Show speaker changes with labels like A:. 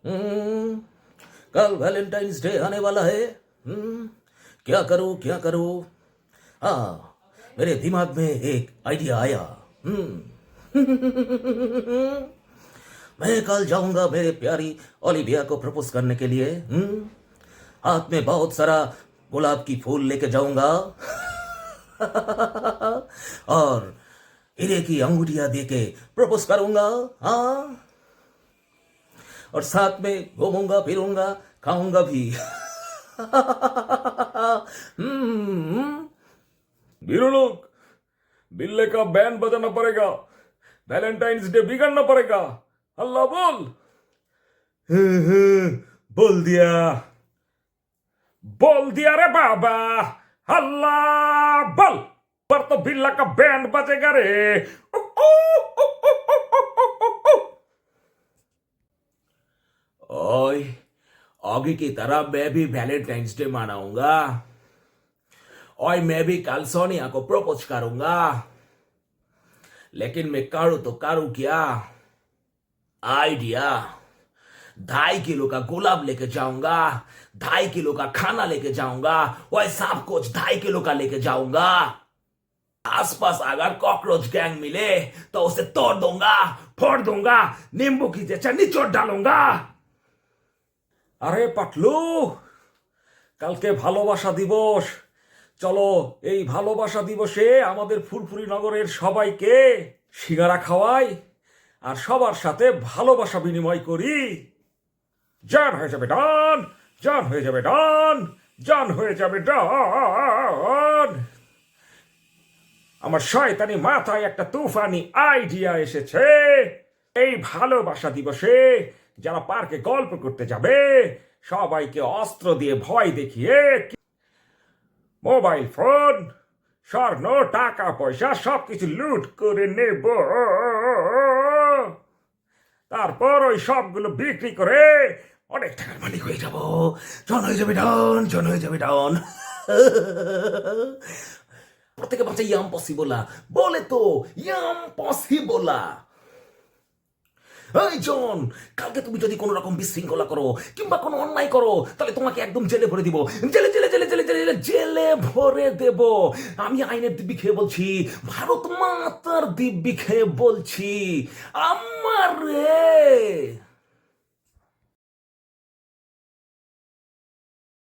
A: हम्म, कल Valentine's day आने वाला है। हम्म, क्या करूं क्या करूं। हाँ, मेरे दिमाग में एक आइडिया आया। हम्म, मैं कल जाऊंगा मेरे प्यारी ओलिविया को प्रपोज करने के लिए। हाथ में बहुत सारा गुलाब की फूल लेके जाऊंगा। और हीरे की अंगूठियां देके प्रपोज करूंगा। हाँ, और साथ में घूमूंगा फिरूंगा, खाऊंगा भी। हम्म,
B: वीरू लोग, बिल्ले का बैंड बजाना पड़ेगा। वैलेंटाइंस डे बिगड़ना पड़ेगा। अल्लाह बोल। बोल दिया। बोल दिया रे बाबा। अल्लाह बोल। पर तो बिल्ला का बैंड बजेगा रे।
A: ओए, आगे की तरह मैं भी वैलेंटाइंस डे मनाऊंगा। और मैं भी कल सोनिया को प्रपोज करूंगा। लेकिन मैं करूं तो करूं क्या। आइडिया, 2.5 किलो का गुलाब लेके जाऊंगा, 2.5 किलो का खाना लेके जाऊंगा, वह सब कुछ 2.5 किलो का लेके जाऊंगा। आसपास अगर कॉकरोच गैंग मिले तो उसे तोड़ दूंगा, फोड़ दूंगा, नींबू की जैसा निचोड़ डालूंगा।
B: আরে পাটলু, কালকে ভালোবাসা দিবস। চলো এই ভালোবাসা দিবসে আমাদের ফুরফুরি নগরের সবাইকে সিঙ্গারা খাওয়াই আর সবার সাথে ভালোবাসা বিনিময় করি। জান হয়ে যাবে ডন, জান হয়ে যাবে ডন, জান হয়ে যাবে ডন। আমার শয়তানি মাথায় একটা তুফানি আইডিয়া এসেছে। এই ভালোবাসা দিবসে যারা পার্কে গল্প করতে যাবে সবাইকে অস্ত্র দিয়ে ভয় দেখিয়ে মোবাইল ফোন, স্বর্ণ, টাকা পয়সা সবকিছু লুট করে নেব। তারপর ওই সবগুলো বিক্রি করে অনেক টাকার মালিক হয়ে যাব।
A: জন হয়ে যাবে ডন, জন হয়ে যাবে ডন। প্রত্যেকে বাঁচা ইয়াম পসিবলা বলে তো, ইয়াম পসিবলা। এই জন, কালকে তুমি যদি কোনো রকম বিশৃঙ্খলা করো কিংবা কোনো অন্যায় করো তাহলে তোমাকে একদম জেলে ভরে দিব। জেলে জেলে জেলে জেলে জেলে জেলে জেলে ভরে দেব। আমি আইনের দিব্যি খেয়ে বলছি, ভারত মাতার দিব্যি খেয়ে বলছি। আমার রে।